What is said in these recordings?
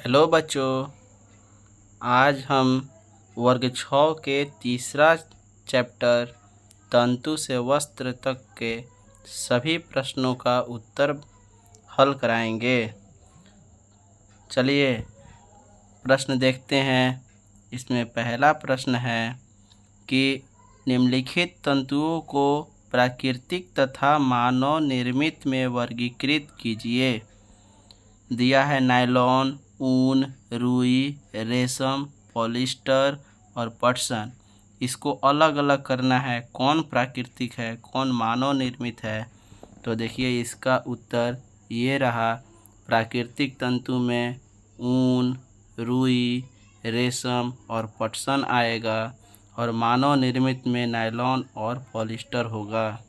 Hello बच्चों, आज हम वर्ग 6 के तीसरा चैप्टर तंतु से वस्त्र तक के सभी प्रश्नों का उत्तर हल कराएंगे। चलिए प्रश्न देखते हैं। इसमें पहला प्रश्न है कि निम्नलिखित तंतुओं को प्राकृतिक तथा मानव निर्मित में वर्गीकृत कीजिए। दिया है नायलॉन, ऊन, रुई, रेशम, पॉलिस्टर और पटसन। इसको अलग अलग करना है, कौन प्राकृतिक है कौन मानव निर्मित है। तो देखिए इसका उत्तर ये रहा। प्राकृतिक तंतु में ऊन, रुई, रेशम और पटसन आएगा और मानव निर्मित में नायलॉन और पॉलिस्टर होगा।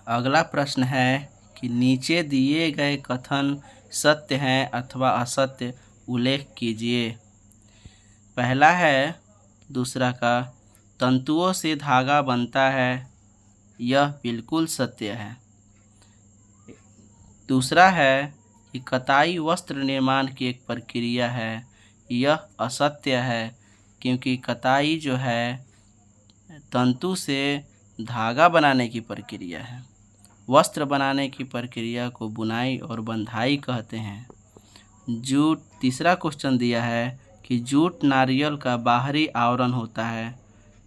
अगला प्रश्न है कि नीचे दिए गए कथन सत्य हैं अथवा असत्य उल्लेख कीजिए। पहला है दूसरा का तंतुओं से धागा बनता है, यह बिल्कुल सत्य है। दूसरा है कि कताई वस्त्र निर्माण की एक प्रक्रिया है, यह असत्य है क्योंकि कताई जो है तंतु से धागा बनाने की प्रक्रिया है। वस्त्र बनाने की प्रक्रिया को बुनाई और बंधाई कहते हैं। जूट, तीसरा क्वेश्चन दिया है कि जूट नारियल का बाहरी आवरण होता है,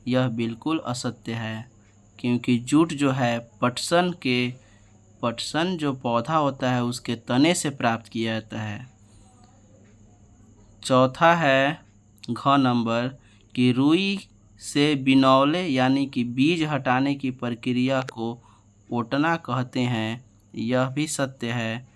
यह बिल्कुल असत्य है क्योंकि जूट जो है पटसन जो पौधा होता है उसके तने से प्राप्त किया जाता है। चौथा है घ नंबर कि रुई से बिनौले यानी कि बीज हटाने की प्रक्रिया को ओटना कहते हैं, यह भी सत्य है।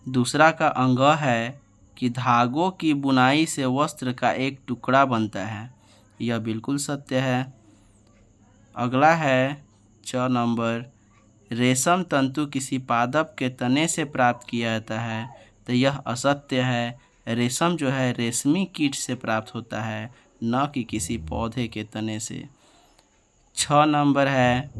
दूसरा का अंग है कि धागों की बुनाई से वस्त्र का एक टुकड़ा बनता है, यह बिल्कुल सत्य है। अगला है 6 नंबर, रेशम तंतु किसी पादप के तने से प्राप्त किया जाता है, तो यह असत्य है। रेशम जो है रेशमी कीट से प्राप्त होता है, न कि किसी पौधे के तने से। 6 नंबर है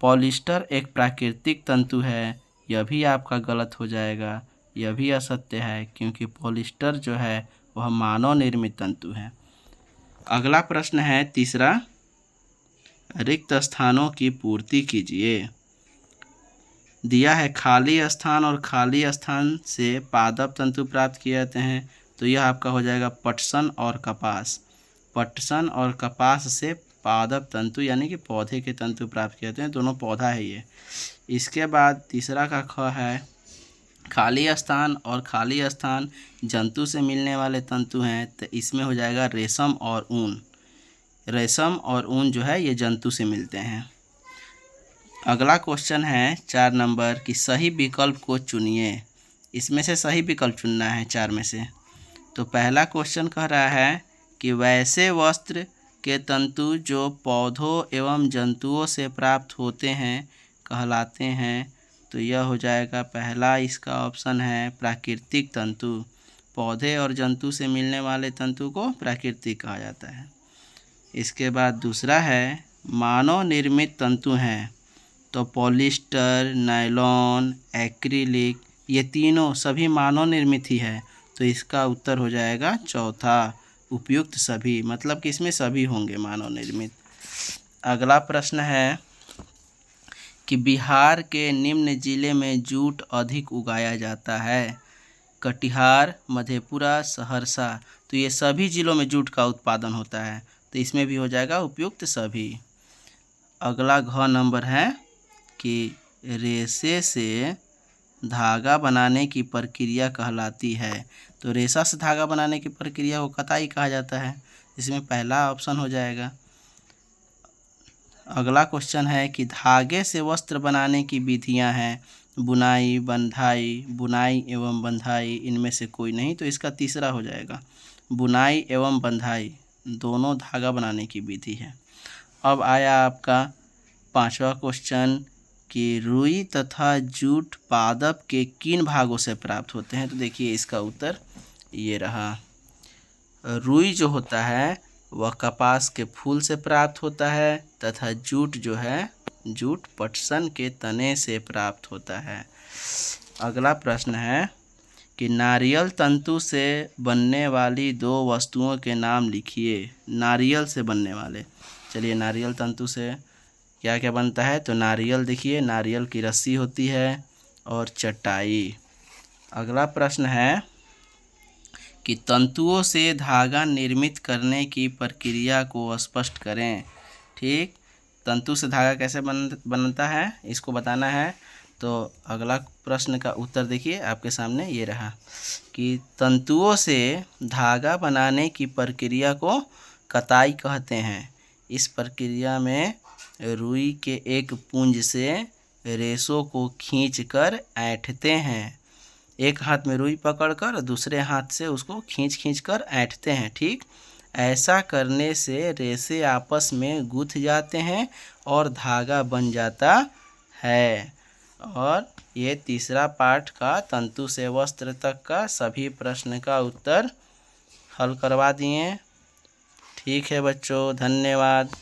पॉलिस्टर एक प्राकृतिक तंतु है, यह भी आपका गलत हो जाएगा, यह भी असत्य है क्योंकि पॉलिस्टर जो है वह मानव निर्मित तंतु है। अगला प्रश्न है तीसरा, रिक्त स्थानों की पूर्ति कीजिए। दिया है खाली स्थान और खाली स्थान से पादप तंतु प्राप्त किए जाते हैं, तो यह आपका हो जाएगा पटसन और कपास। पटसन और कपास से पादप तंतु यानी कि पौधे के तंतु प्राप्त किए जाते हैं, दोनों पौधा है ये। इसके बाद तीसरा का ख है खाली स्थान और खाली स्थान जंतु से मिलने वाले तंतु हैं, तो इसमें हो जाएगा रेशम और ऊन। रेशम और ऊन जो है ये जंतु से मिलते हैं। अगला क्वेश्चन है 4 नंबर कि सही विकल्प को चुनिए। इसमें से सही विकल्प चुनना है 4 में से। तो पहला क्वेश्चन कह रहा है कि वैसे वस्त्र के तंतु जो पौधों एवं जंतुओं से प्राप्त होते हैं कहलाते हैं, तो यह हो जाएगा पहला इसका ऑप्शन है प्राकृतिक तंतु। पौधे और जंतु से मिलने वाले तंतु को प्राकृतिक कहा जाता है। इसके बाद दूसरा है मानव निर्मित तंतु हैं, तो पॉलिस्टर, नायलॉन, एक्रिलिक ये तीनों सभी मानव निर्मित ही है, तो इसका उत्तर हो जाएगा चौथा उपयुक्त सभी, मतलब कि इसमें सभी होंगे मानव निर्मित। अगला प्रश्न है कि बिहार के निम्न जिले में जूट अधिक उगाया जाता है। कटिहार, मधेपुरा, सहरसा, तो ये सभी जिलों में जूट का उत्पादन होता है, तो इसमें भी हो जाएगा उपयुक्त सभी। अगला घ नंबर है कि रेशे से धागा बनाने की प्रक्रिया कहलाती है, तो रेशा से धागा बनाने की प्रक्रिया को कताई कहा जाता है, इसमें पहला ऑप्शन हो जाएगा। अगला क्वेश्चन है कि धागे से वस्त्र बनाने की विधियां हैं, बुनाई, बंधाई, बुनाई एवं बंधाई, इनमें से कोई नहीं, तो इसका तीसरा हो जाएगा। बुनाई एवं बंधाई दोनों धागा बनाने की विधि है। अब आया आपका 5वां क्वेश्चन कि रुई तथा जूट पादप के किन भागों से प्राप्त होते हैं, तो देखिए इसका उत्तर ये रहा। रुई जो होता है वह कपास के फूल से प्राप्त होता है तथा जूट जो है जूट पटसन के तने से प्राप्त होता है। अगला प्रश्न है कि नारियल तंतु से बनने वाली दो वस्तुओं के नाम लिखिए। नारियल से बनने वाले, चलिए नारियल तंतु से क्या क्या बनता है, तो नारियल देखिए, नारियल की रस्सी होती है और चटाई। अगला प्रश्न है कि तंतुओं से धागा निर्मित करने की प्रक्रिया को स्पष्ट करें। ठीक, तंतु से धागा कैसे बनता है इसको बताना है। तो अगला प्रश्न का उत्तर देखिए आपके सामने ये रहा कि तंतुओं से धागा बनाने की प्रक्रिया को कताई कहते हैं। इस प्रक्रिया में रुई के एक पुंज से रेशों को खींचकर ऐंठते हैं। एक हाथ में रुई पकड़कर दूसरे हाथ से उसको खींच कर ऐंठते हैं। ठीक, ऐसा करने से रेशे आपस में गुंथ जाते हैं और धागा बन जाता है। और ये तीसरा पाठ का तंतु से वस्त्र तक का सभी प्रश्न का उत्तर हल करवा दिए। ठीक है बच्चों, धन्यवाद।